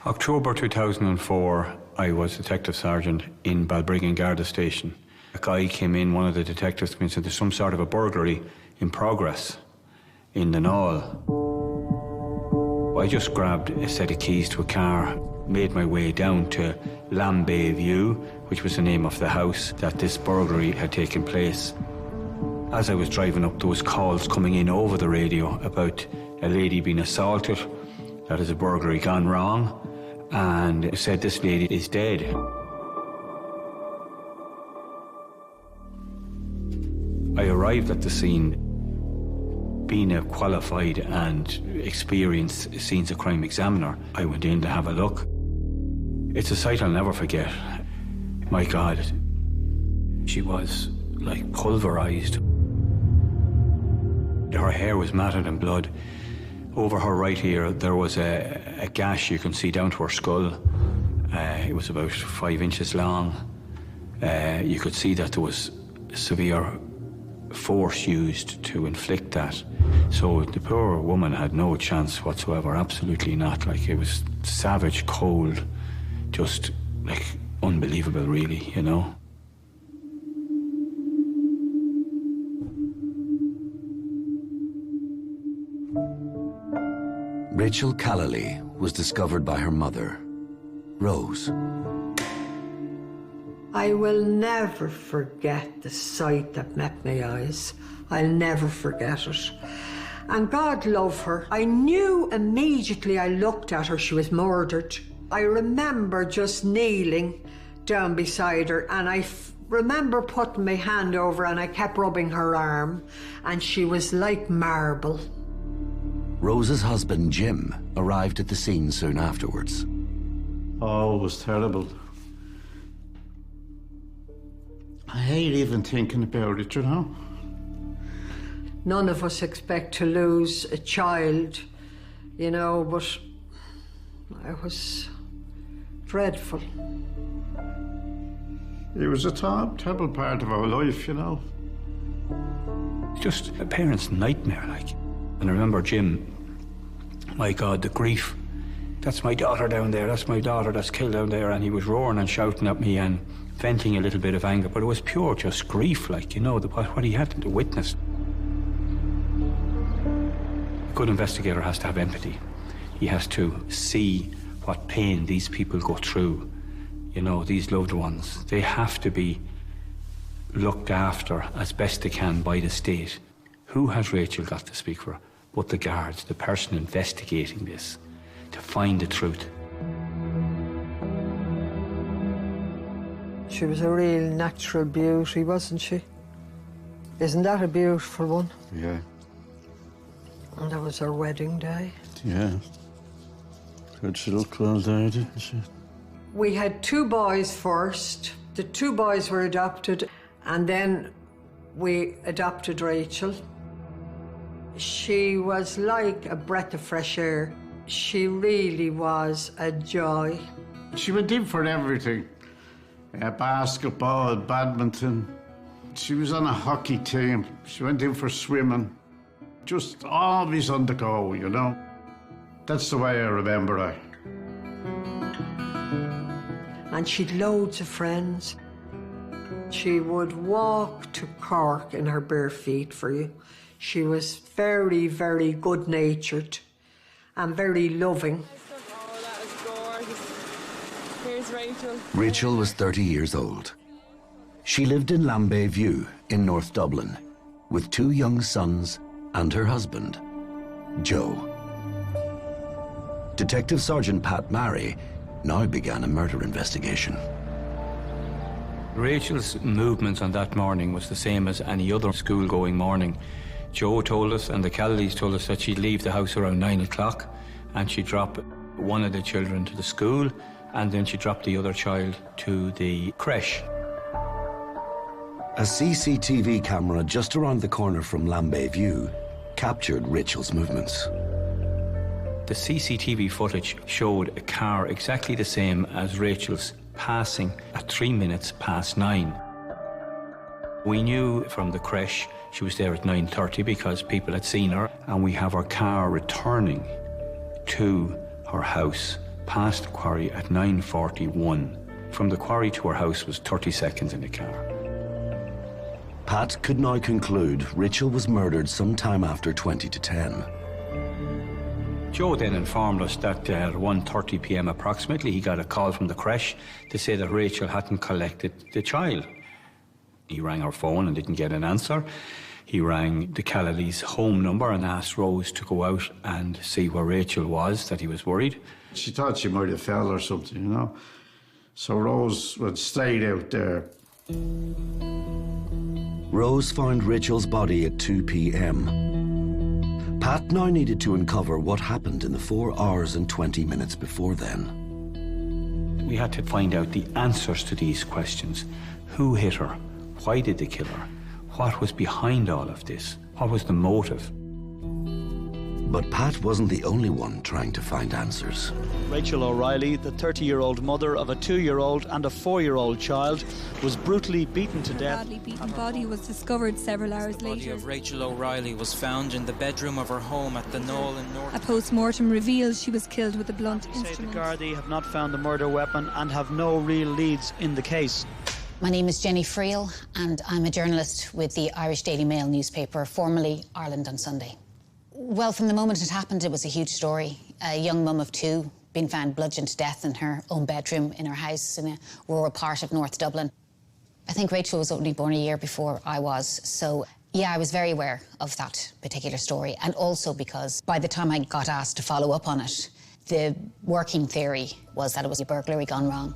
October 2004, I was Detective Sergeant in Balbriggan Garda Station. A guy came in, one of the detectives came in and said there's some sort of a burglary in progress in the Knoll. I just grabbed a set of keys to a car, made my way down to Lambay View, which was the name of the house that this burglary had taken place. As I was driving up, there was calls coming in over the radio about a lady being assaulted, that is a burglary gone wrong, and it said this lady is dead. I arrived at the scene. Being a qualified and experienced scenes of crime examiner, I went in to have a look. It's a sight I'll never forget. My God, she was like pulverized. Her hair was matted in blood. Over her right ear, there was a gash you can see down to her skull. It was about 5 inches long. You could see that there was severe force used to inflict that. So the poor woman had no chance whatsoever, absolutely not. Like, it was savage, cold, just like unbelievable, really, you know. Rachel Callaley was discovered by her mother, Rose. I will never forget the sight that met my eyes. I'll never forget it. And God love her. I knew immediately I looked at her, she was murdered. I remember just kneeling down beside her, and I remember putting my hand over and I kept rubbing her arm, and she was like marble. Rose's husband, Jim, arrived at the scene soon afterwards. Oh, it was terrible. I hate even thinking about it, you know? None of us expect to lose a child, you know, but it was dreadful. It was a terrible part of our life, you know? Just a parent's nightmare, like. And I remember Jim, my God, the grief. That's my daughter down there, that's my daughter that's killed down there. And he was roaring and shouting at me and venting a little bit of anger, but it was pure just grief, like, you know, what he had to witness. A good investigator has to have empathy. He has to see what pain these people go through. You know, these loved ones, they have to be looked after as best they can by the state. Who has Rachel got to speak for? But the guards, the person investigating this, to find the truth. She was a real natural beauty, wasn't she? Isn't that a beautiful one? Yeah. And that was her wedding day. Yeah. Good, she looked well there, didn't she? We had 2 boys first. The 2 boys were adopted, and then we adopted Rachel. She was like a breath of fresh air. She really was a joy. She went in for everything. Basketball, badminton. She was on a hockey team. She went in for swimming. Just always on the go, you know? That's the way I remember her. And she'd loads of friends. She would walk to Cork in her bare feet for you. She was very, very good-natured and very loving. Oh, that was gorgeous. Here's Rachel. Rachel was 30 years old. She lived in Lambay View in North Dublin with 2 young sons and her husband, Joe. Detective Sergeant Pat Marry now began a murder investigation. Rachel's movements on that morning was the same as any other school-going morning. Joe told us, and the Callaleys told us, that she'd leave the house around 9 o'clock and she'd drop one of the children to the school, and then she'd drop the other child to the creche. A CCTV camera just around the corner from Lambay View captured Rachel's movements. The CCTV footage showed a car exactly the same as Rachel's passing at 9:03. We knew from the creche she was there at 9:30 because people had seen her, and we have her car returning to her house past the quarry at 9:41. From the quarry to her house was 30 seconds in the car. Pat could now conclude Rachel was murdered sometime after 20 to 10. Joe then informed us that at 1:30 p.m. approximately, he got a call from the creche to say that Rachel hadn't collected the child. He rang her phone and didn't get an answer. He rang the Callaleys' home number and asked Rose to go out and see where Rachel was, that he was worried. She thought she might have fell or something, you know. So Rose went straight out there. Rose found Rachel's body at 2 p.m. Pat now needed to uncover what happened in the 4 hours and 20 minutes before then. We had to find out the answers to these questions. Who hit her? Why did they kill her? What was behind all of this? What was the motive? But Pat wasn't the only one trying to find answers. Rachel O'Reilly, the 30-year-old mother of a 2-year-old and a 4-year-old child, was brutally beaten to death. Her badly beaten body was discovered several hours The body later. of Rachel O'Reilly was found in the bedroom of her home at the Knoll in North. A post-mortem reveals she was killed with a blunt The instrument. Gardaí have not found the murder weapon and have no real leads in the case. My name is Jenny Friel and I'm a journalist with the Irish Daily Mail newspaper, formerly Ireland on Sunday. Well, from the moment it happened, it was a huge story. A young mum of 2 being found bludgeoned to death in her own bedroom in her house in a rural part of North Dublin. I think Rachel was only born a year before I was, so yeah, I was very aware of that particular story, and also because by the time I got asked to follow up on it, the working theory was that it was a burglary gone wrong.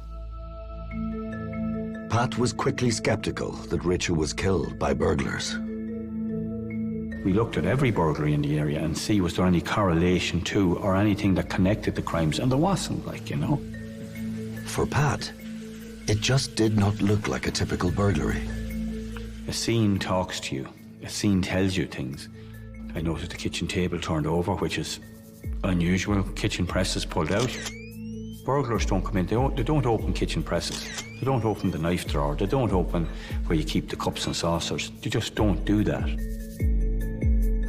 Pat was quickly skeptical that Rachel was killed by burglars. We looked at every burglary in the area and see was there any correlation to or anything that connected the crimes, and there wasn't, like, you know. For Pat, it just did not look like a typical burglary. A scene talks to you. A scene tells you things. I noticed the kitchen table turned over, which is unusual. Kitchen presses pulled out. Burglars don't come in. They don't open kitchen presses. They don't open the knife drawer. They don't open where you keep the cups and saucers. They just don't do that.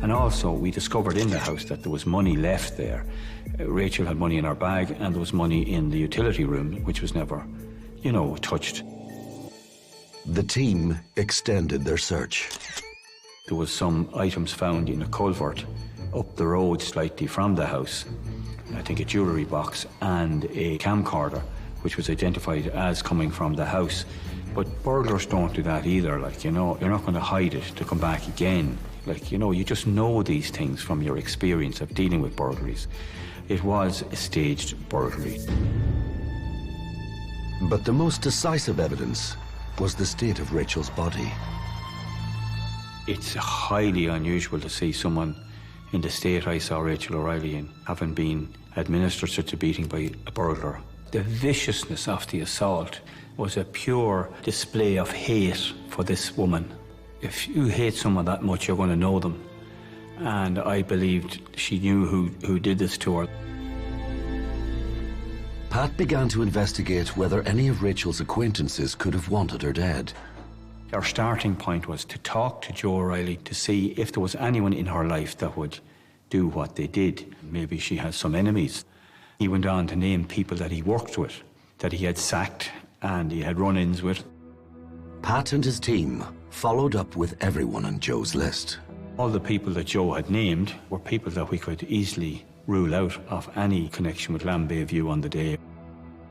And also, we discovered in the house that there was money left there. Rachel had money in her bag, and there was money in the utility room, which was never, you know, touched. The team extended their search. There was some items found in a culvert up the road slightly from the house. I think a jewellery box and a camcorder, which was identified as coming from the house. But burglars don't do that either, like, you know, you're not going to hide it to come back again. Like, you know, you just know these things from your experience of dealing with burglaries. It was a staged burglary. But the most decisive evidence was the state of Rachel's body. It's highly unusual to see someone in the state I saw Rachel O'Reilly in, having been administered such a beating by a burglar. The viciousness of the assault was a pure display of hate for this woman. If you hate someone that much, you're going to know them. And I believed she knew who did this to her. Pat began to investigate whether any of Rachel's acquaintances could have wanted her dead. Our starting point was to talk to Joe O'Reilly to see if there was anyone in her life that would do what they did. Maybe she has some enemies. He went on to name people that he worked with, that he had sacked and he had run-ins with. Pat and his team followed up with everyone on Joe's list. All the people that Joe had named were people that we could easily rule out of any connection with Lambay View on the day.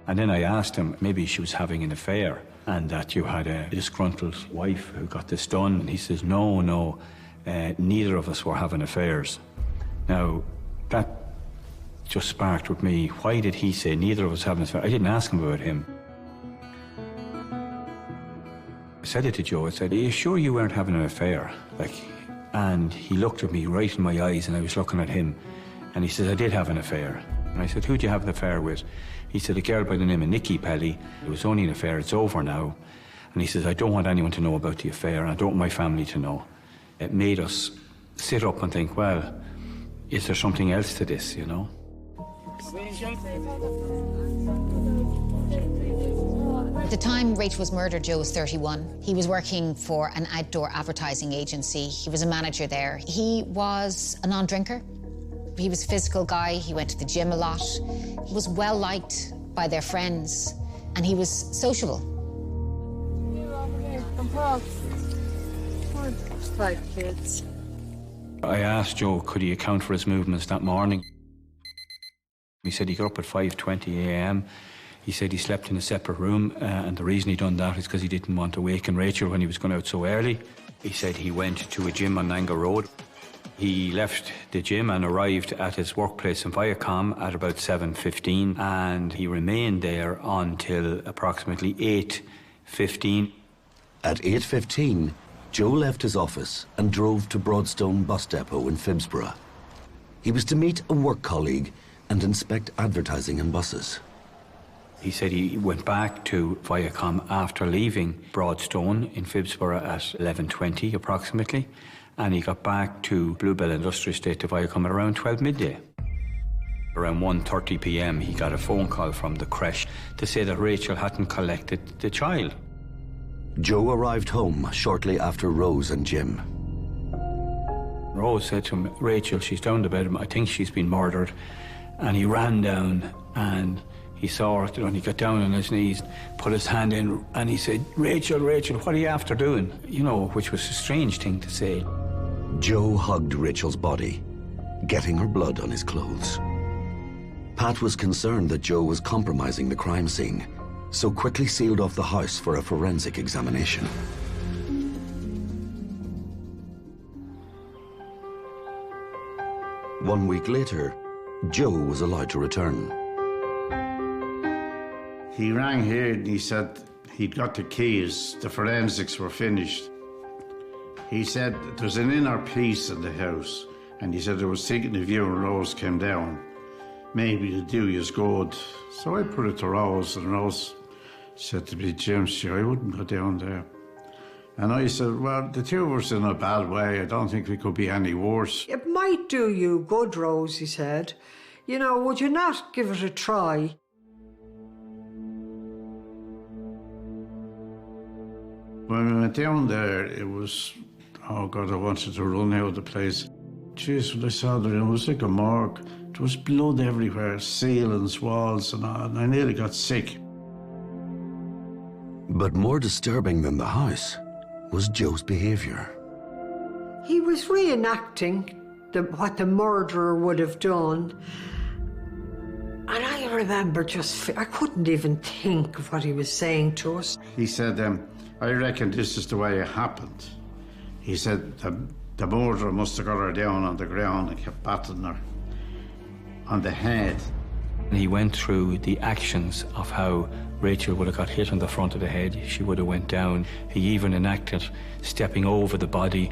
And then I asked him, maybe she was having an affair and that you had a disgruntled wife who got this done. And he says, no, neither of us were having affairs. Now, that just sparked with me. Why did he say neither of us having an affair? I didn't ask him about him. I said it to Joe. I said, are you sure you weren't having an affair? And he looked at me right in my eyes, and I was looking at him. And he says, I did have an affair. And I said, who'd you have an affair with? He said, a girl by the name of Nikki Pelly. It was only an affair, it's over now. And he says, I don't want anyone to know about the affair, and I don't want my family to know. It made us sit up and think, well, is there something else to this, you know? At the time Rachel was murdered, Joe was 31. He was working for an outdoor advertising agency. He was a manager there. He was a non-drinker. He was a physical guy, he went to the gym a lot. He was well liked by their friends, and he was sociable. You over here, come past. Like kids. I asked Joe, could he account for his movements that morning? He said he got up at 5:20 a.m. He said he slept in a separate room, and the reason he done that is because he didn't want to waken Rachel when he was going out so early. He said he went to a gym on Nanga Road. He left the gym and arrived at his workplace in Viacom at about 7:15, and he remained there until approximately 8:15. At 8:15, Joe left his office and drove to Broadstone bus depot in Phibsborough. He was to meet a work colleague and inspect advertising in buses. He said he went back to Viacom after leaving Broadstone in Phibsborough at 11:20 approximately, and he got back to Bluebell Industrial Estate to Viacom at around 12 midday. Around 1:30 p.m. he got a phone call from the creche to say that Rachel hadn't collected the child. Joe arrived home shortly after Rose and Jim. Rose said to him, Rachel, she's down the bed, I think she's been murdered. And he ran down and he saw her, and he got down on his knees, put his hand in, and he said, Rachel, Rachel, what are you after doing? You know, which was a strange thing to say. Joe hugged Rachel's body, getting her blood on his clothes. Pat was concerned that Joe was compromising the crime scene, so quickly sealed off the house for a forensic examination. One week later, Joe was allowed to return. He rang here and he said he'd got the keys, the forensics were finished. He said there's an inner piece in the house, and he said I was thinking if you and Rose came down, maybe the do you's good. So I put it to Rose, and Rose said to me, Jim, sure, I wouldn't go down there. And I said, well, the two of us in a bad way, I don't think we could be any worse. It might do you good, Rose, he said. You know, would you not give it a try? When we went down there, it was, oh God, I wanted to run out of the place. Jeez, when I saw the room, it was like a morgue. There was blood everywhere, ceilings, walls and all, and I nearly got sick. But more disturbing than the house was Joe's behaviour. He was reenacting what the murderer would have done. And I remember I couldn't even think of what he was saying to us. He said, I reckon this is the way it happened. He said the murderer must have got her down on the ground and kept batting her on the head. He went through the actions of how Rachel would have got hit on the front of the head. She would have went down. He even enacted stepping over the body.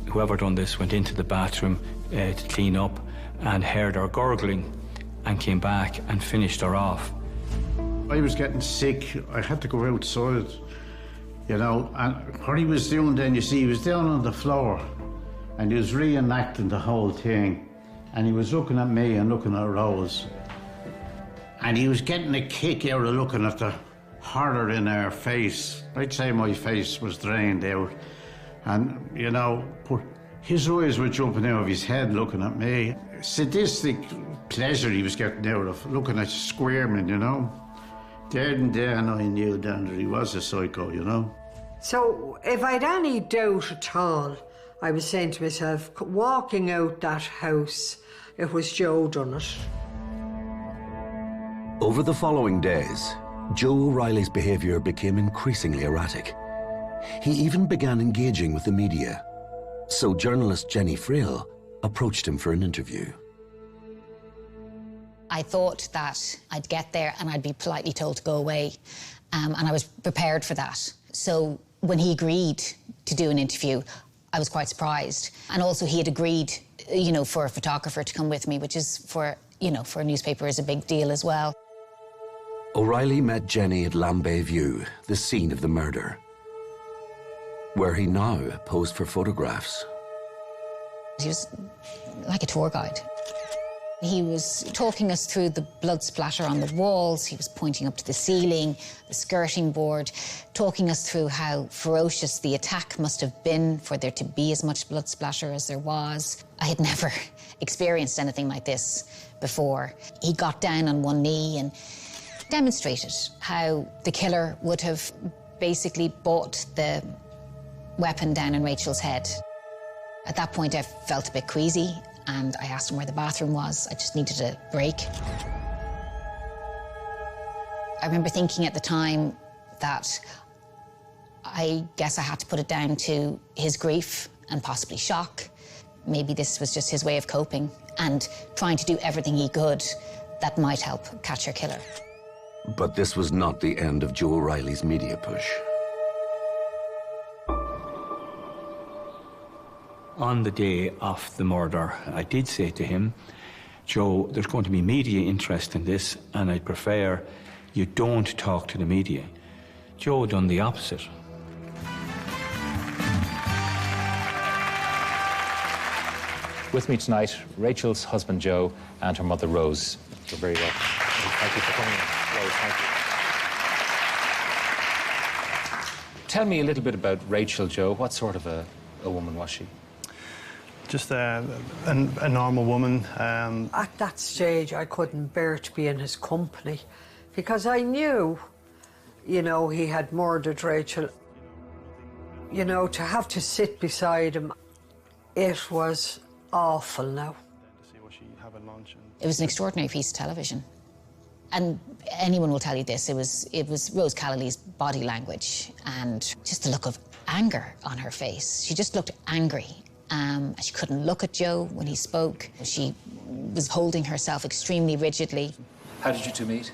Whoever done this went into the bathroom to clean up and heard her gurgling and came back and finished her off. I was getting sick. I had to go outside, you know, and what he was doing then, you see, he was down on the floor and he was reenacting the whole thing, and he was looking at me and looking at Rose. And he was getting a kick out of looking at the horror in her face. I'd say my face was drained out. And, you know, but his eyes were jumping out of his head looking at me. Sadistic pleasure he was getting out of looking at squirming, you know. There and then I knew then that he was a psycho, you know. So if I'd any doubt at all, I was saying to myself, walking out that house, it was Joe done it. Over the following days, Joe O'Reilly's behaviour became increasingly erratic. He even began engaging with the media. So journalist Jenny Frail approached him for an interview. I thought that I'd get there and I'd be politely told to go away, and I was prepared for that. So when he agreed to do an interview, I was quite surprised. And also he had agreed, you know, for a photographer to come with me, which is for a newspaper is a big deal as well. O'Reilly met Jenny at Lambay View, the scene of the murder, where he now posed for photographs. He was like a tour guide. He was talking us through the blood splatter on the walls. He was pointing up to the ceiling, the skirting board, talking us through how ferocious the attack must have been for there to be as much blood splatter as there was. I had never experienced anything like this before. He got down on one knee and demonstrated how the killer would have basically bought the weapon down in Rachel's head. At that point, I felt a bit queasy, and I asked him where the bathroom was. I just needed a break. I remember thinking at the time that I guess I had to put it down to his grief and possibly shock. Maybe this was just his way of coping and trying to do everything he could that might help catch her killer. But this was not the end of Joe O'Reilly's media push. On the day of the murder, I did say to him, Joe, there's going to be media interest in this, and I'd prefer you don't talk to the media. Joe done the opposite. With me tonight, Rachel's husband, Joe, and her mother, Rose. You're very welcome. Thank you for coming in. Rose, thank you. Tell me a little bit about Rachel, Joe. What sort of a woman was she? Just a normal woman. At that stage, I couldn't bear to be in his company because I knew, you know, he had murdered Rachel. You know, to have to sit beside him, it was awful now. It was an extraordinary piece of television. And anyone will tell you this, it was Rose Calloway's body language and just the look of anger on her face. She just looked angry. She couldn't look at Joe when he spoke. She was holding herself extremely rigidly. How did you two meet?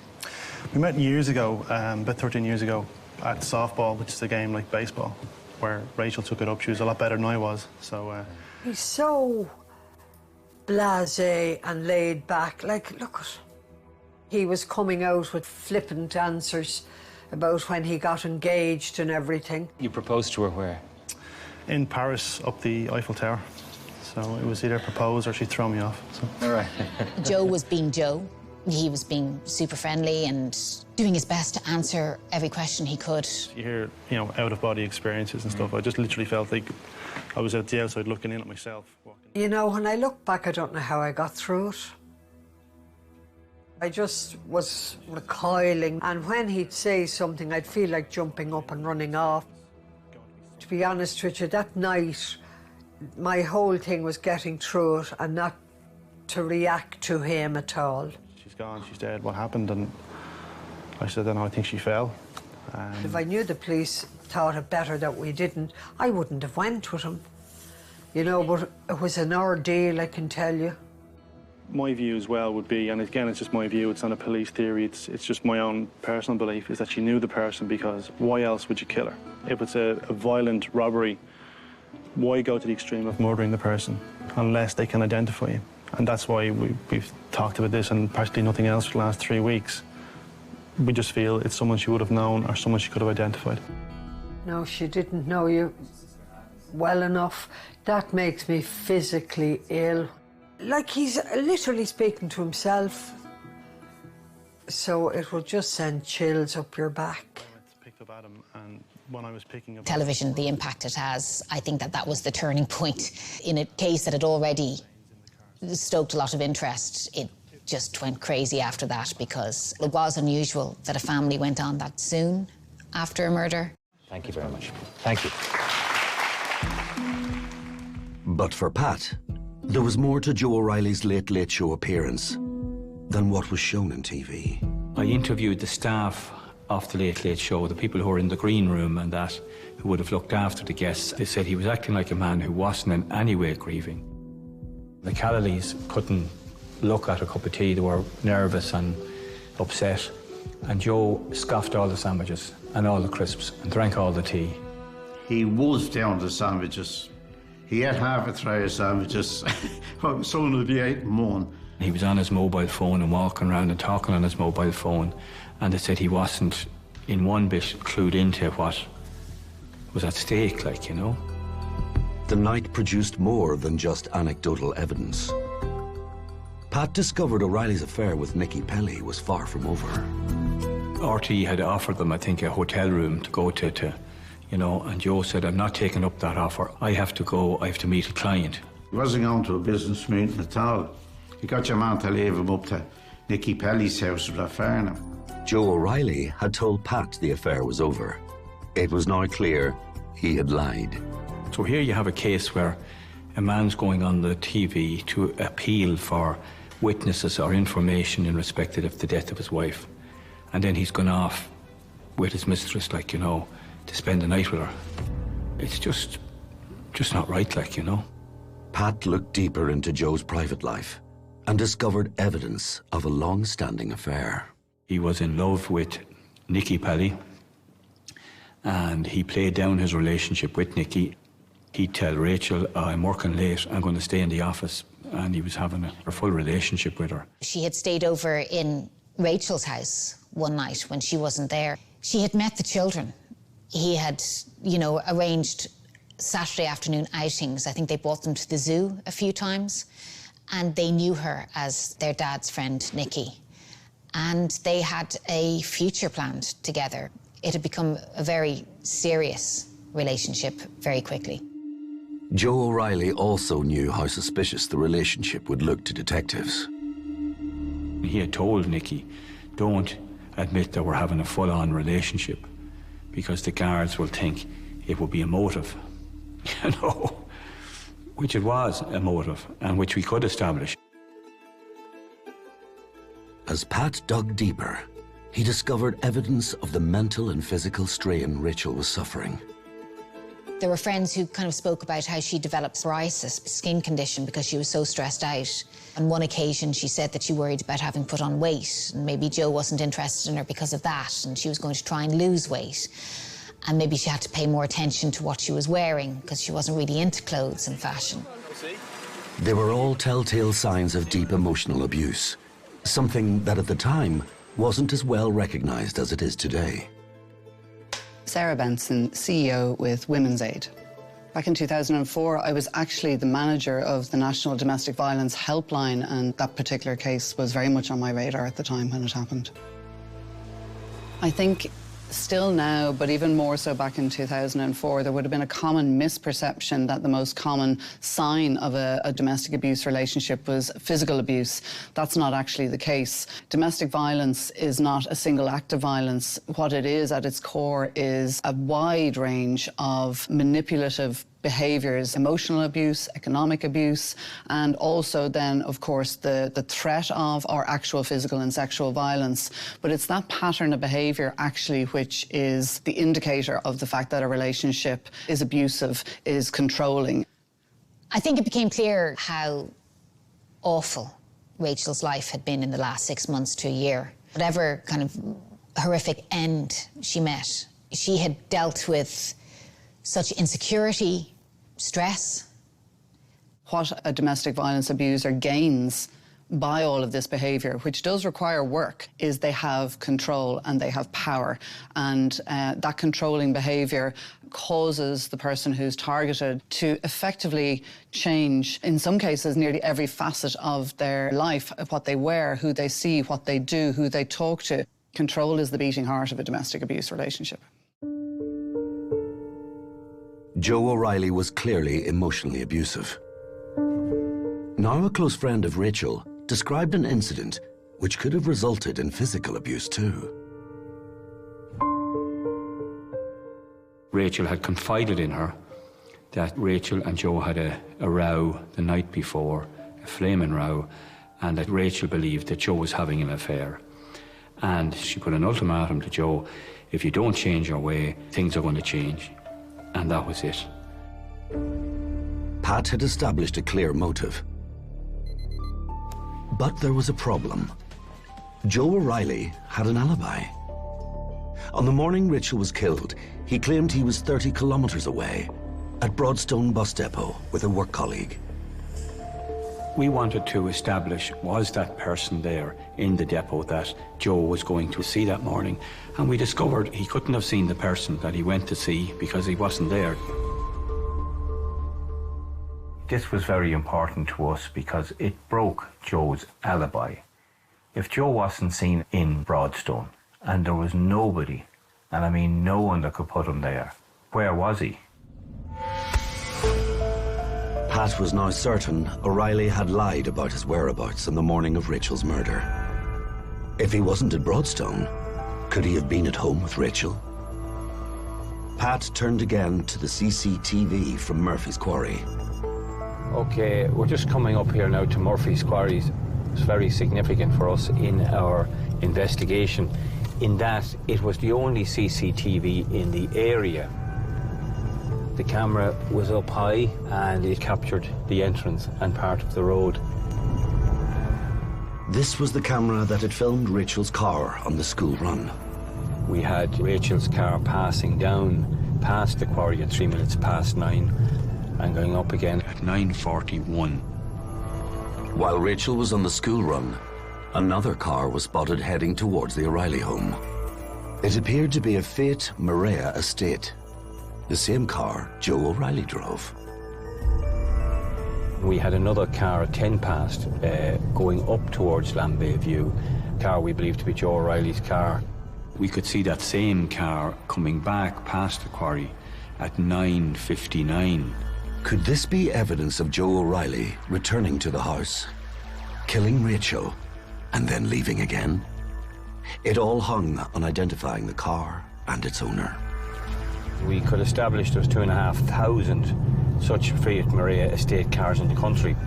We met years ago, about 13 years ago, at softball, which is a game like baseball, where Rachel took it up. She was a lot better than I was, so... He's so blasé and laid back. Like, look at... He was coming out with flippant answers about when he got engaged and everything. You proposed to her where? In Paris, up the Eiffel Tower. So it was either propose or she'd throw me off. So. All right. Joe was being Joe. He was being super friendly and doing his best to answer every question he could. You hear, you know, out-of-body experiences and stuff. I just literally felt like I was at the outside looking in at myself. You know, when I look back, I don't know how I got through it. I just was recoiling, and when he'd say something, I'd feel like jumping up and running off. To be honest with you, that night, my whole thing was getting through it and not to react to him at all. She's gone, she's dead, what happened? And I said, I think she fell. If I knew the police thought it better that we didn't, I wouldn't have went with him. You know, but it was an ordeal, I can tell you. My view as well would be, and again, it's just my view, it's not a police theory, it's just my own personal belief, is that she knew the person, because why else would you kill her? If it's a violent robbery, why go to the extreme of murdering the person unless they can identify you? And that's why we've talked about this and practically nothing else for the last 3 weeks. We just feel it's someone she would have known or someone she could have identified. No, she didn't know you well enough. That makes me physically ill. Like he's literally speaking to himself. So it would just send chills up your back. Picked up Adam, and when I was picking up Television, the impact it has, I think that was the turning point. In a case that had already stoked a lot of interest, it just went crazy after that, because it was unusual that a family went on that soon after a murder. Thank you very much. Thank you. But for Pat, there was more to Joe O'Reilly's Late Late Show appearance than what was shown on TV. I interviewed the staff of the Late Late Show, the people who were in the green room and that, who would have looked after the guests. They said he was acting like a man who wasn't in any way grieving. The Callalys couldn't look at a cup of tea. They were nervous and upset. And Joe scoffed all the sandwiches and all the crisps and drank all the tea. He was down the sandwiches. He had half a tray of sandwiches. Someone would be eating one. He was on his mobile phone and walking around and talking on his mobile phone, and they said he wasn't in one bit clued into what was at stake, like, you know. The night produced more than just anecdotal evidence. Pat discovered O'Reilly's affair with Nikki Pelly was far from over. RT had offered them, I think, a hotel room to go to, you know, and Joe said, I'm not taking up that offer. I have to go, I have to meet a client. He wasn't going to a business meeting at all. He got your man to leave him up to Nikki Pelly's house with a fair. Joe O'Reilly had told Pat the affair was over. It was now clear he had lied. So here you have a case where a man's going on the TV to appeal for witnesses or information in respect of the death of his wife. And then he's gone off with his mistress, like, you know, to spend the night with her. It's just not right, like, you know. Pat looked deeper into Joe's private life and discovered evidence of a long-standing affair. He was in love with Nikki Pelly, and he played down his relationship with Nikki. He'd tell Rachel, I'm working late, I'm going to stay in the office, and he was having a full relationship with her. She had stayed over in Rachel's house one night when she wasn't there. She had met the children. He had, you know, arranged Saturday afternoon outings. I think they brought them to the zoo a few times, and they knew her as their dad's friend, Nikki. And they had a future planned together. It had become a very serious relationship very quickly. Joe O'Reilly also knew how suspicious the relationship would look to detectives. He had told Nikki, don't admit that we're having a full-on relationship, because the guards will think it will be a motive, you know, which it was a motive, and which we could establish. As Pat dug deeper, he discovered evidence of the mental and physical strain Rachel was suffering. There were friends who kind of spoke about how she developed psoriasis, a skin condition, because she was so stressed out. On one occasion, she said that she worried about having put on weight, and maybe Joe wasn't interested in her because of that, and she was going to try and lose weight. And maybe she had to pay more attention to what she was wearing, because she wasn't really into clothes and fashion. They were all telltale signs of deep emotional abuse, something that at the time wasn't as well recognized as it is today. Sarah Benson, CEO with Women's Aid. Back in 2004, I was actually the manager of the National Domestic Violence Helpline, and that particular case was very much on my radar at the time when it happened. I think still now, but even more so back in 2004, there would have been a common misperception that the most common sign of a domestic abuse relationship was physical abuse. That's not actually the case. Domestic violence is not a single act of violence. What it is at its core is a wide range of manipulative behaviours, emotional abuse, economic abuse, and also then, of course, the threat of or actual physical and sexual violence. But it's that pattern of behaviour, actually, which is the indicator of the fact that a relationship is abusive, is controlling. I think it became clear how awful Rachel's life had been in the last 6 months to a year. Whatever kind of horrific end she met, she had dealt with such insecurity, stress. What a domestic violence abuser gains by all of this behaviour, which does require work, is they have control and they have power. And that controlling behaviour causes the person who's targeted to effectively change, in some cases, nearly every facet of their life, what they wear, who they see, what they do, who they talk to. Control is the beating heart of a domestic abuse relationship. Joe O'Reilly was clearly emotionally abusive. Now a close friend of Rachel described an incident which could have resulted in physical abuse too. Rachel had confided in her that Rachel and Joe had a row the night before, a flaming row, and that Rachel believed that Joe was having an affair. And she put an ultimatum to Joe, if you don't change your way, things are going to change. And that was it. Pat had established a clear motive. But there was a problem. Joe O'Reilly had an alibi. On the morning Rachel was killed, he claimed he was 30 kilometers away at Broadstone bus depot with a work colleague. We wanted to establish, was that person there in the depot that Joe was going to see that morning? And we discovered he couldn't have seen the person that he went to see because he wasn't there. This was very important to us because it broke Joe's alibi. If Joe wasn't seen in Broadstone and there was nobody, and I mean no one that could put him there, where was he? Pat was now certain O'Reilly had lied about his whereabouts on the morning of Rachel's murder. If he wasn't at Broadstone, could he have been at home with Rachel? Pat turned again to the CCTV from Murphy's Quarry. Okay, we're just coming up here now to Murphy's Quarries. It's very significant for us in our investigation in that it was the only CCTV in the area. The camera was up high and it captured the entrance and part of the road. This was the camera that had filmed Rachel's car on the school run. We had Rachel's car passing down past the quarry at 3 minutes past 9 and going up again at 9:41. While Rachel was on the school run, another car was spotted heading towards the O'Reilly home. It appeared to be a Fiat Marea estate, the same car Joe O'Reilly drove. We had another car at 10 past going up towards Lambay View, a car we believed to be Joe O'Reilly's car. We could see that same car coming back past the quarry at 9:59. Could this be evidence of Joe O'Reilly returning to the house, killing Rachel, and then leaving again? It all hung on identifying the car and its owner. We could establish there's 2,500 such Fiat Marea estate cars in the country.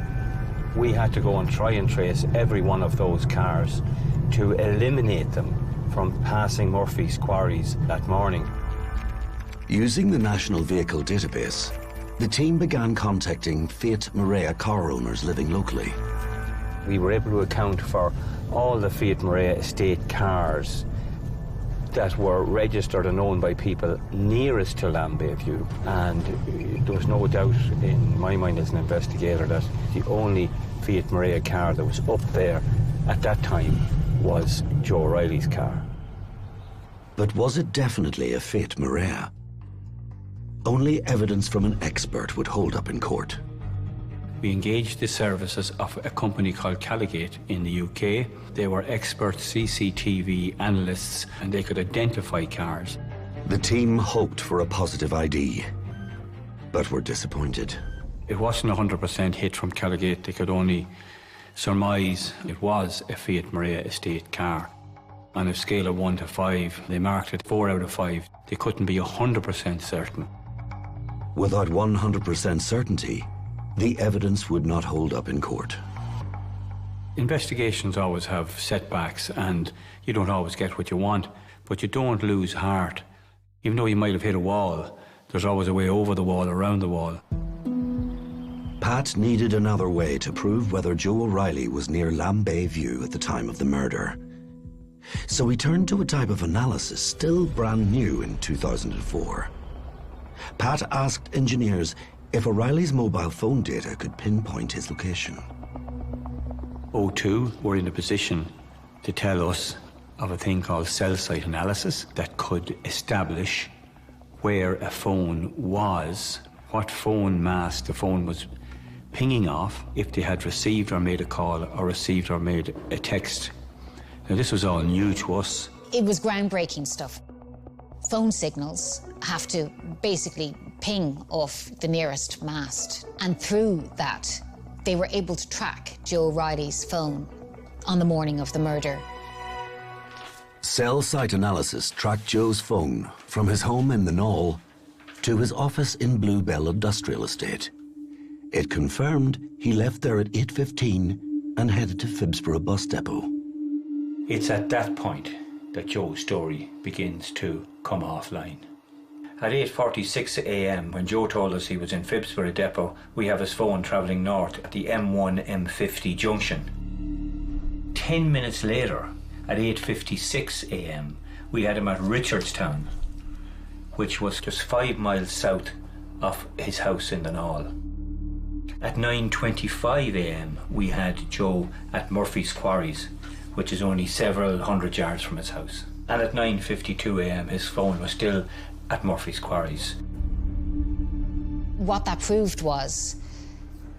We had to go and try and trace every one of those cars to eliminate them from passing Murphy's Quarries that morning. Using the National Vehicle Database, the team began contacting Fiat Marea car owners living locally. We were able to account for all the Fiat Marea estate cars that were registered and owned by people nearest to Lambay View, and there was no doubt in my mind as an investigator that the only Fiat Marea car that was up there at that time was Joe O'Reilly's car. But was it definitely a Fiat Marea? Only evidence from an expert would hold up in court. We engaged the services of a company called Calligate in the UK. They were expert CCTV analysts and they could identify cars. The team hoped for a positive ID, but were disappointed. It wasn't a 100% hit from Calligate. They could only surmise it was a Fiat Marea estate car. On a scale of 1 to 5, they marked it 4 out of 5. They couldn't be 100% certain. Without 100% certainty, the evidence would not hold up in court. Investigations always have setbacks and you don't always get what you want, but you don't lose heart. Even though you might have hit a wall, there's always a way over the wall, around the wall. Pat needed another way to prove whether Joe O'Reilly was near Lambay View at the time of the murder. So he turned to a type of analysis still brand new in 2004. Pat asked engineers if O'Reilly's mobile phone data could pinpoint his location. O2 were in a position to tell us of a thing called cell site analysis that could establish where a phone was, what phone mast the phone was pinging off, if they had received or made a call or received or made a text. Now, this was all new to us. It was groundbreaking stuff. Phone signals have to basically ping off the nearest mast. And through that, they were able to track Joe O'Reilly's phone on the morning of the murder. Cell site analysis tracked Joe's phone from his home in the Knoll to his office in Bluebell Industrial Estate. It confirmed he left there at 8:15 and headed to Phibsborough bus depot. It's at that point that Joe's story begins to come offline. At 8:46 a.m, when Joe told us he was in Phibsborough depot, we have his phone travelling north at the M1-M50 junction. 10 minutes later, at 8:56 a.m, we had him at Richardstown, which was just 5 miles south of his house in the Knoll. At 9:25 a.m, we had Joe at Murphy's Quarries, which is only several hundred yards from his house. And at 9:52 a.m, his phone was still at Murphy's Quarries. What that proved was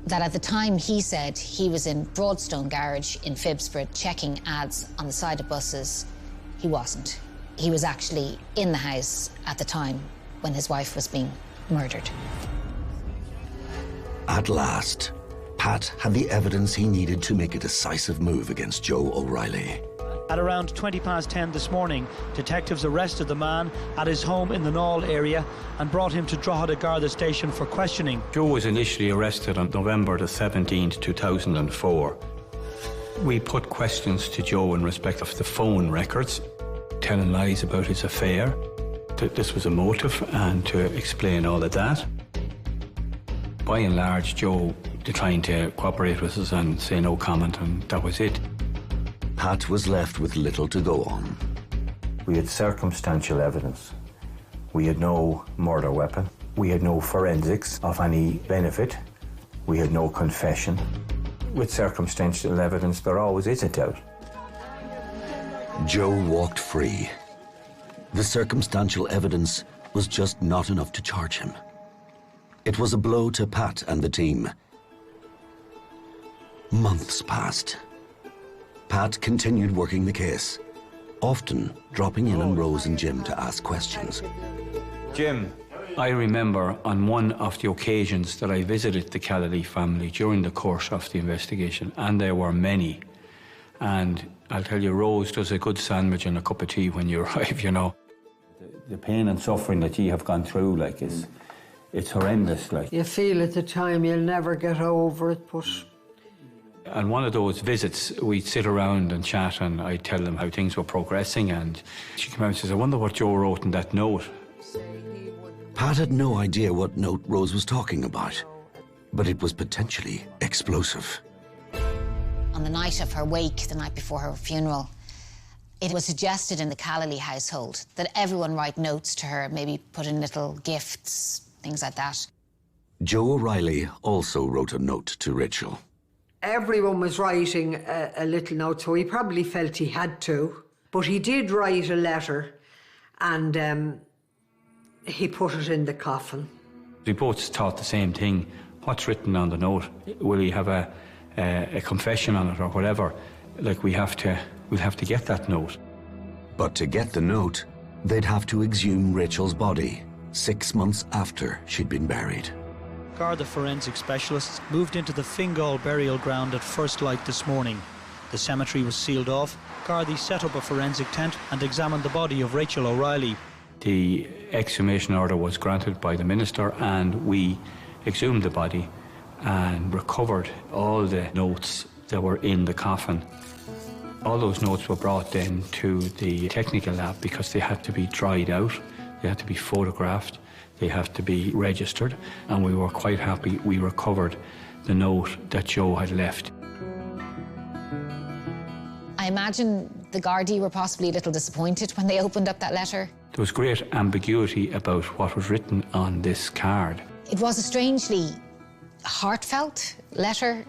that at the time he said he was in Broadstone Garage in Phibsborough checking ads on the side of buses. He wasn't. He was actually in the house at the time when his wife was being murdered. At last, Pat had the evidence he needed to make a decisive move against Joe O'Reilly. At around 10:20 this morning, detectives arrested the man at his home in the Knoll area and brought him to Drogheda Garda station for questioning. Joe was initially arrested on November the 17th, 2004. We put questions to Joe in respect of the phone records, telling lies about his affair, that this was a motive, and to explain all of that. By and large, Joe declined to cooperate with us and say no comment, and that was it. Pat was left with little to go on. We had circumstantial evidence. We had no murder weapon. We had no forensics of any benefit. We had no confession. With circumstantial evidence, there always is a doubt. Joe walked free. The circumstantial evidence was just not enough to charge him. It was a blow to Pat and the team. Months passed. Pat continued working the case, often dropping in on Rose and Jim to ask questions. Jim, I remember on one of the occasions that I visited the Callally family during the course of the investigation, and there were many. And I'll tell you, Rose does a good sandwich and a cup of tea when you arrive, you know. The pain and suffering that you have gone through, like, it's horrendous, like. You feel at the time you'll never get over it, but... On one of those visits, we'd sit around and chat, and I'd tell them how things were progressing, and she came out and says, I wonder what Joe wrote in that note. Pat had no idea what note Rose was talking about, but it was potentially explosive. On the night of her wake, the night before her funeral, it was suggested in the Callally household that everyone write notes to her, maybe put in little gifts, things like that. Joe O'Reilly also wrote a note to Rachel. Everyone was writing a little note, so he probably felt he had to. But he did write a letter, and he put it in the coffin. We both thought the same thing. What's written on the note? Will he have a confession on it or whatever? Like, we'll have to get that note. But to get the note, they'd have to exhume Rachel's body 6 months after she'd been buried. Garda forensic specialists moved into the Fingal burial ground at first light this morning. The cemetery was sealed off. Gardaí set up a forensic tent and examined the body of Rachel O'Reilly. The exhumation order was granted by the minister, and we exhumed the body and recovered all the notes that were in the coffin. All those notes were brought then to the technical lab because they had to be dried out, they had to be photographed, they have to be registered, and we were quite happy we recovered the note that Joe had left. I imagine the Gardaí were possibly a little disappointed when they opened up that letter. There was great ambiguity about what was written on this card. It was a strangely heartfelt letter,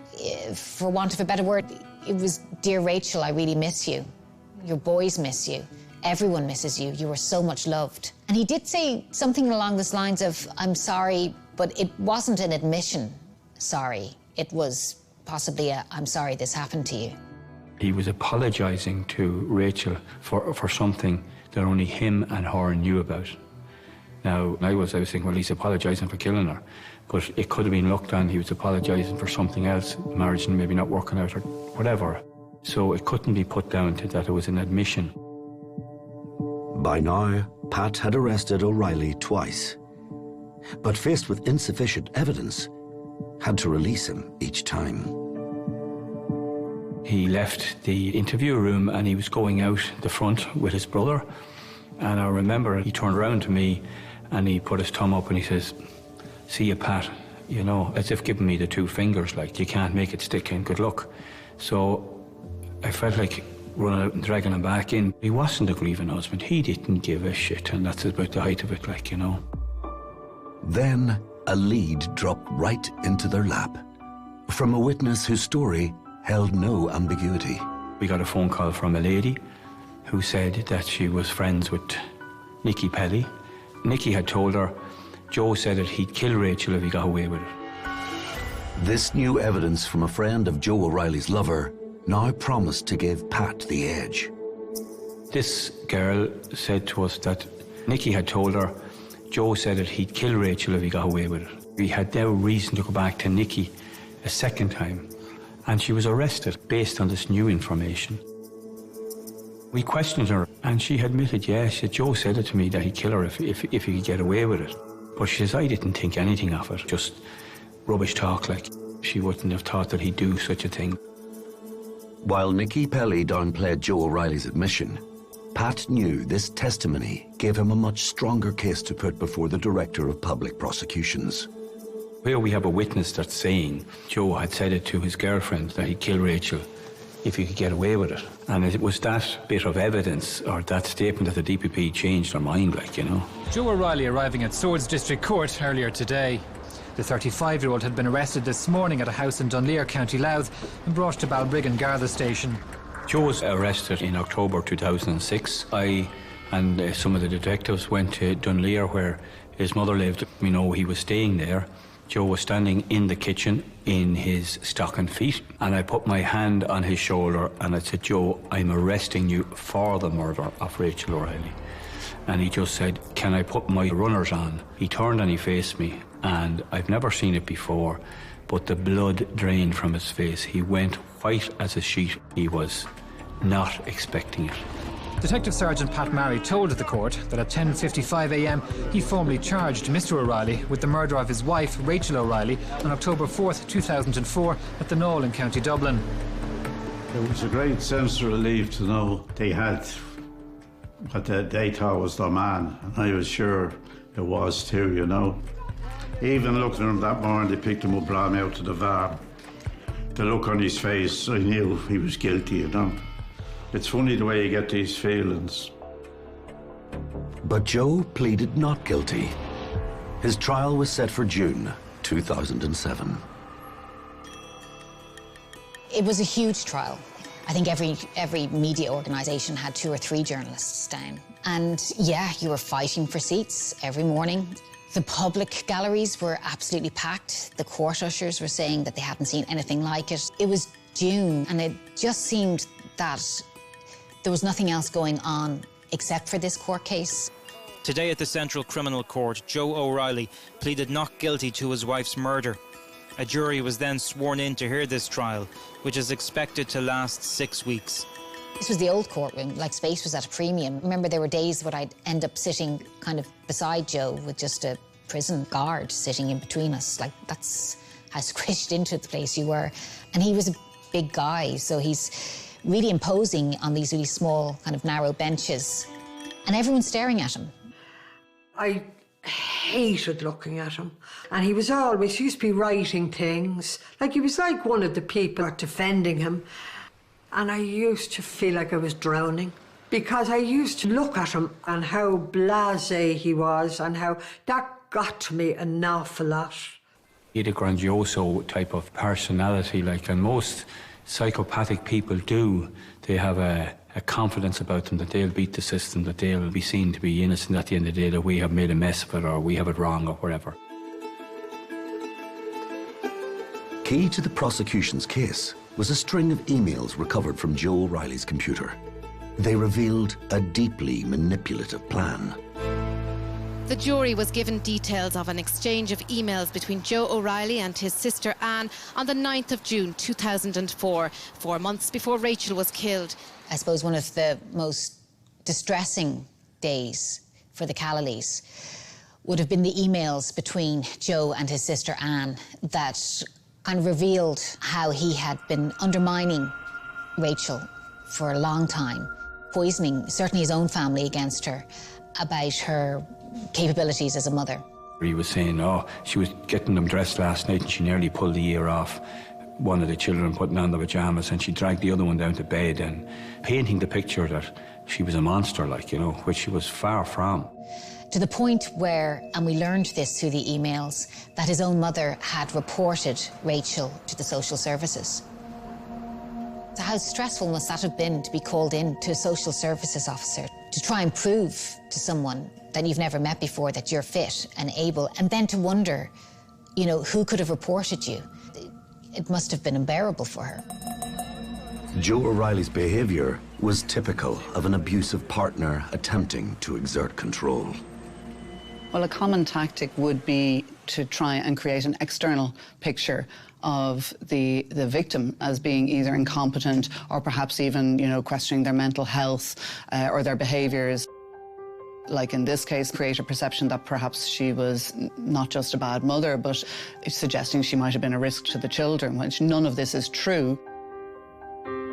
for want of a better word. It was, "Dear Rachel, I really miss you. Your boys miss you. Everyone misses you. You were so much loved." And he did say something along the lines of, "I'm sorry," but it wasn't an admission, sorry. It was possibly a, "I'm sorry this happened to you." He was apologising to Rachel for something that only him and her knew about. Now, I was thinking, well, he's apologising for killing her, but it could have been looked on, he was apologising for something else, marriage and maybe not working out or whatever. So it couldn't be put down to that it was an admission. By now, Pat had arrested O'Reilly twice, but faced with insufficient evidence, had to release him each time. He left the interview room and he was going out the front with his brother. And I remember he turned around to me and he put his thumb up and he says, "See you, Pat," you know, as if giving me the two fingers, like, you can't make it stick and good luck. So I felt like running out and dragging him back in. He wasn't a grieving husband. He didn't give a shit, and that's about the height of it, like, you know. Then a lead dropped right into their lap from a witness whose story held no ambiguity. We got a phone call from a lady who said that she was friends with Nicky Pelly. Nicky had told her Joe said that he'd kill Rachel if he got away with it. This new evidence from a friend of Joe O'Reilly's lover now promised to give Pat the edge. This girl said to us that Nicky had told her Joe said that he'd kill Rachel if he got away with it. We had no reason to go back to Nicky a second time, and she was arrested based on this new information. We questioned her, and she admitted, yes, Joe said it to me that he'd kill her if he could get away with it. But she says, I didn't think anything of it, just rubbish talk, like she wouldn't have thought that he'd do such a thing. While Nicky Pelly downplayed Joe O'Reilly's admission, Pat knew this testimony gave him a much stronger case to put before the Director of Public Prosecutions. Here we have a witness that's saying Joe had said it to his girlfriend that he'd kill Rachel if he could get away with it. And it was that bit of evidence, or that statement, that the DPP changed their mind, like, you know. Joe O'Reilly arriving at Swords District Court earlier today. The 35-year-old had been arrested this morning at a house in Dunleer, County Louth, and brought to Balbriggan Garda Station. Joe was arrested in October 2006. I and some of the detectives went to Dunleer, where his mother lived. We know he was staying there. Joe was standing in the kitchen in his stocking feet, and I put my hand on his shoulder and I said, Joe, I'm arresting you for the murder of Rachel O'Reilly. And he just said, can I put my runners on? He turned and he faced me, and I've never seen it before, but the blood drained from his face. He went white as a sheet. He was not expecting it. Detective Sergeant Pat Marry told the court that at 10:55 a.m. he formally charged Mr. O'Reilly with the murder of his wife, Rachel O'Reilly, on October 4th, 2004 at the Knoll in County Dublin. It was a great sense of relief to know they had what they thought was their man, and I was sure it was too, you know. Even looking at him that morning, they picked him up, brought him out to the van. The look on his face, I knew he was guilty, you know. It's funny the way you get these feelings. But Joe pleaded not guilty. His trial was set for June 2007. It was a huge trial. I think every media organisation had 2 or 3 journalists down. And yeah, you were fighting for seats every morning. The public galleries were absolutely packed. The court ushers were saying that they hadn't seen anything like it. It was June, and it just seemed that there was nothing else going on except for this court case. Today at the Central Criminal Court, Joe O'Reilly pleaded not guilty to his wife's murder. A jury was then sworn in to hear this trial, which is expected to last 6 weeks. This was the old courtroom, like space was at a premium. Remember, there were days when I'd end up sitting kind of beside Joe with just a prison guard sitting in between us. Like, that's how squished into the place you were. And he was a big guy, so he's really imposing on these really small, kind of narrow benches. And everyone's staring at him. I hated looking at him. And he used to be writing things. Like, he was like one of the people defending him. And I used to feel like I was drowning, because I used to look at him and how blasé he was, and how that got to me an awful lot. He had a grandioso type of personality, like, and most psychopathic people do. They have a confidence about them that they'll beat the system, that they'll be seen to be innocent at the end of the day, that we have made a mess of it, or we have it wrong, or whatever. Key to the prosecution's case was a string of emails recovered from Joe O'Reilly's computer. They revealed a deeply manipulative plan. The jury was given details of an exchange of emails between Joe O'Reilly and his sister Anne on the 9th of June 2004, 4 months before Rachel was killed. I suppose one of the most distressing days for the Callaleys would have been the emails between Joe and his sister Anne that kind of revealed how he had been undermining Rachel for a long time, poisoning certainly his own family against her, about her capabilities as a mother. He was saying, oh, she was getting them dressed last night and she nearly pulled the ear off one of the children putting on the pyjamas, and she dragged the other one down to bed, and painting the picture that she was a monster, like, you know, which she was far from. To the point where, and we learned this through the emails, that his own mother had reported Rachel to the social services. So how stressful must that have been to be called in to a social services officer to try and prove to someone that you've never met before that you're fit and able, and then to wonder, you know, who could have reported you? it must have been unbearable for her. Joe O'Reilly's behaviour was typical of an abusive partner attempting to exert control. Well, a common tactic would be to try and create an external picture of the victim as being either incompetent or perhaps even, questioning their mental health or their behaviours. Like in this case, create a perception that perhaps she was not just a bad mother, but suggesting she might have been a risk to the children, which none of this is true.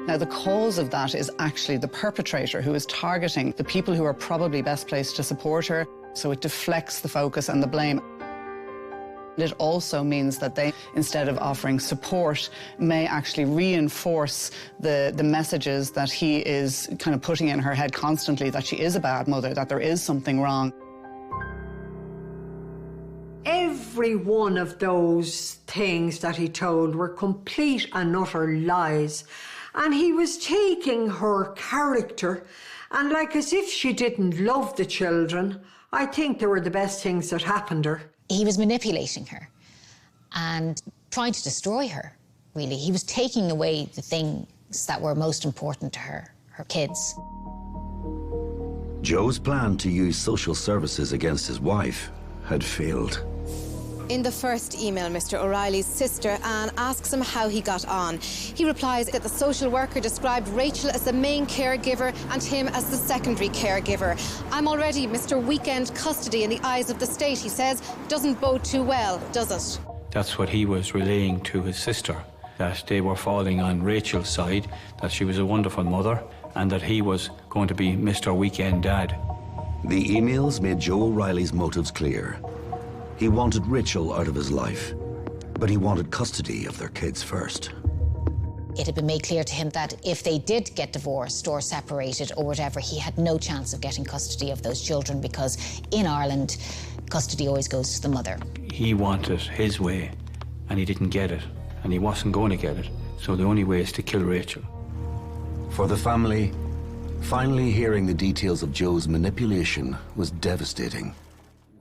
Now, the cause of that is actually the perpetrator, who is targeting the people who are probably best placed to support her, so it deflects the focus and the blame. It also means that they, instead of offering support, may actually reinforce the messages that he is kind of putting in her head constantly, that she is a bad mother, that there is something wrong. Every one of those things that he told were complete and utter lies. And he was taking her character, and like as if she didn't love the children, I think they were the best things that happened to her. He was manipulating her and trying to destroy her, really. He was taking away the things that were most important to her, her kids. Joe's plan to use social services against his wife had failed. In the first email, Mr. O'Reilly's sister, Anne, asks him how he got on. He replies that the social worker described Rachel as the main caregiver and him as the secondary caregiver. I'm already Mr. Weekend custody in the eyes of the state, he says. Doesn't bode too well, does it? That's what he was relaying to his sister, that they were falling on Rachel's side, that she was a wonderful mother, and that he was going to be Mr. Weekend Dad. The emails made Joe O'Reilly's motives clear. He wanted Rachel out of his life, but he wanted custody of their kids first. It had been made clear to him that if they did get divorced or separated or whatever, he had no chance of getting custody of those children, because in Ireland, custody always goes to the mother. He wanted his way, and he didn't get it, and he wasn't going to get it, so the only way is to kill Rachel. For the family, finally hearing the details of Joe's manipulation was devastating.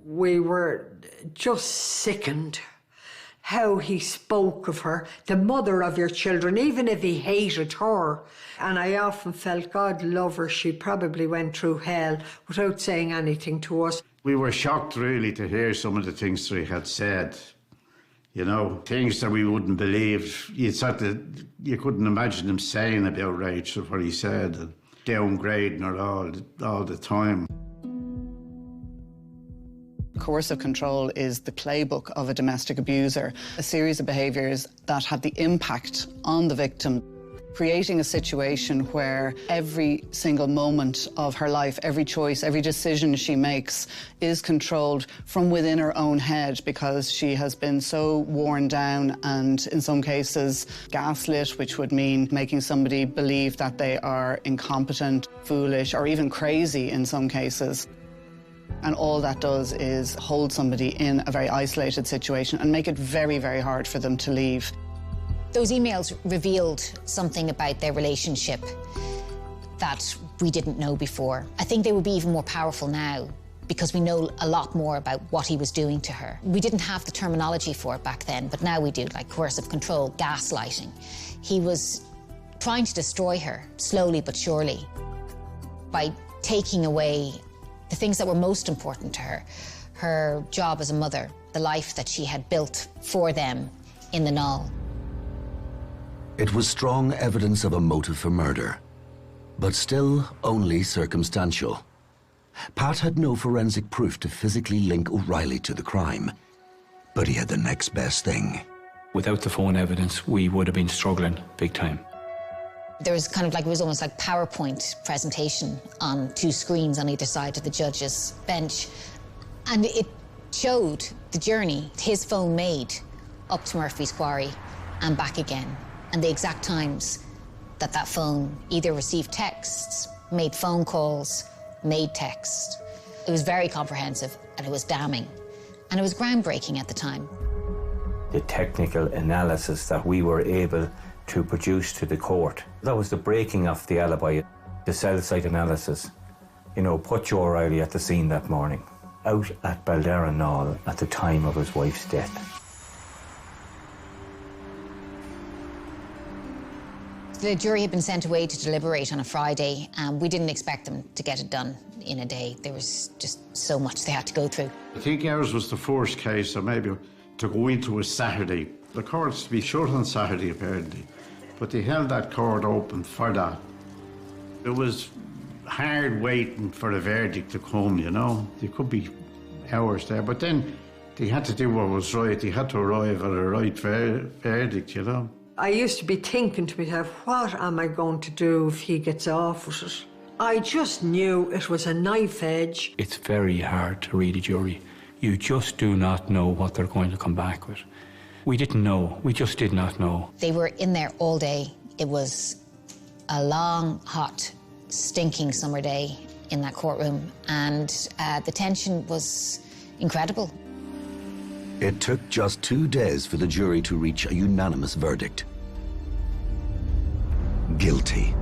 We were just sickened how he spoke of her, the mother of your children, even if he hated her. And I often felt, God love her, she probably went through hell without saying anything to us. We were shocked, really, to hear some of the things that he had said. Things that we wouldn't believe. You couldn't imagine him saying about Rachel what he said, and downgrading her all the time. Coercive control is the playbook of a domestic abuser, a series of behaviours that have the impact on the victim, creating a situation where every single moment of her life, every choice, every decision she makes is controlled from within her own head, because she has been so worn down and, in some cases, gaslit, which would mean making somebody believe that they are incompetent, foolish, or even crazy in some cases. And all that does is hold somebody in a very isolated situation and make it very, very hard for them to leave. Those emails revealed something about their relationship that we didn't know before. I think they would be even more powerful now because we know a lot more about what he was doing to her. We didn't have the terminology for it back then, but now we do, like coercive control, gaslighting. He was trying to destroy her, slowly but surely, by taking away the things that were most important to her, her job as a mother, the life that she had built for them in the Knoll. It was strong evidence of a motive for murder, but still only circumstantial. Pat had no forensic proof to physically link O'Reilly to the crime, but he had the next best thing. Without the phone evidence, we would have been struggling big time. There was it was almost like PowerPoint presentation on two screens on either side of the judge's bench. And it showed the journey his phone made up to Murphy's Quarry and back again, and the exact times that phone either received texts, made phone calls, made texts. It was very comprehensive, and it was damning, and it was groundbreaking at the time. The technical analysis that we were able to produce to the court, that was the breaking of the alibi, the cell site analysis. Put Joe O'Reilly at the scene that morning, out at Baldera Knoll at the time of his wife's death. The jury had been sent away to deliberate on a Friday, and we didn't expect them to get it done in a day. There was just so much they had to go through. I think ours was the first case, or maybe to go into a Saturday. The court's to be shut on Saturday, apparently, but they held that court open for that. It was hard waiting for the verdict to come, you know. There could be hours there, but then they had to do what was right. They had to arrive at a right verdict, you know. I used to be thinking to myself, what am I going to do if he gets off with it? I just knew it was a knife edge. It's very hard to read a jury. You just do not know what they're going to come back with. We didn't know. We just did not know. They were in there all day. It was a long, hot, stinking summer day in that courtroom, and the tension was incredible. It took just 2 days for the jury to reach a unanimous verdict. Guilty.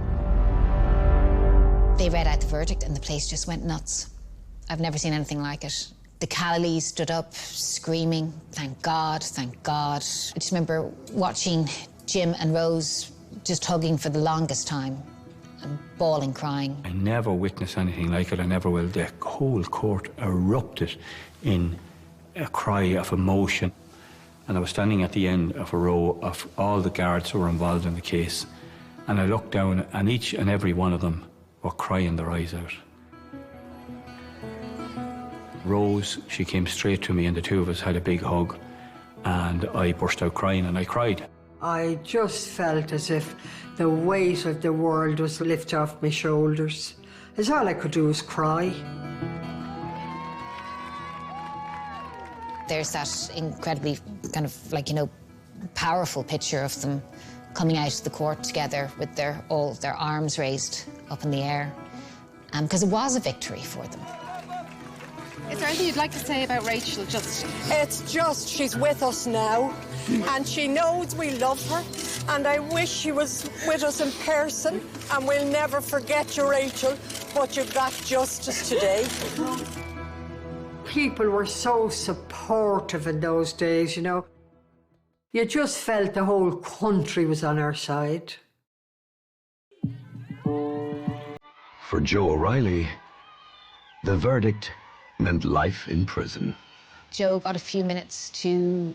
They read out the verdict and the place just went nuts. I've never seen anything like it. The Callalees stood up screaming, thank God, thank God. I just remember watching Jim and Rose just hugging for the longest time and bawling, crying. I never witnessed anything like it, I never will. The whole court erupted in a cry of emotion. And I was standing at the end of a row of all the guards who were involved in the case. And I looked down and each and every one of them were crying their eyes out. Rose, she came straight to me and the two of us had a big hug. And I burst out crying and I cried. I just felt as if the weight of the world was lifted off my shoulders. As all I could do was cry. There's that incredibly kind of like, you know, powerful picture of them coming out of the court together with all their arms raised up in the air, because it was a victory for them. Is there anything you'd like to say about Rachel? It's just she's with us now, and she knows we love her, and I wish she was with us in person, and we'll never forget you, Rachel, but you got justice today. People were so supportive in those days, you know. You just felt the whole country was on our side. For Joe O'Reilly, the verdict meant life in prison. Joe got a few minutes to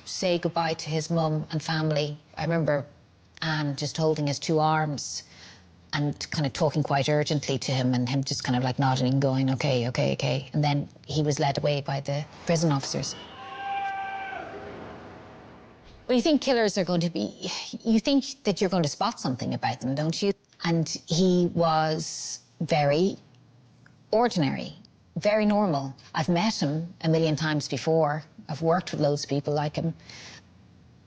say goodbye to his mum and family. I remember Anne just holding his two arms and kind of talking quite urgently to him, and him just kind of like nodding and going, okay, okay, okay. And then he was led away by the prison officers. Well, you think killers are going to be, you think that you're going to spot something about them, don't you? And he was very ordinary, very normal. I've met him a million times before. I've worked with loads of people like him.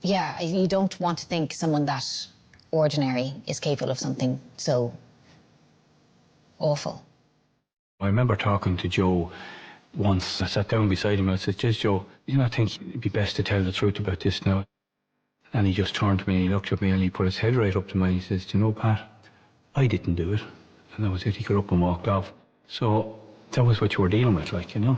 Yeah, you don't want to think someone that ordinary is capable of something so awful. I remember talking to Joe once. I sat down beside him and I said, "Just Joe, you know, I think it'd be best to tell the truth about this now." And he just turned to me and he looked at me and he put his head right up to mine. He says, "Do you know, Pat, I didn't do it." And that was it. He got up and walked off. So that was what you were dealing with, like, you know.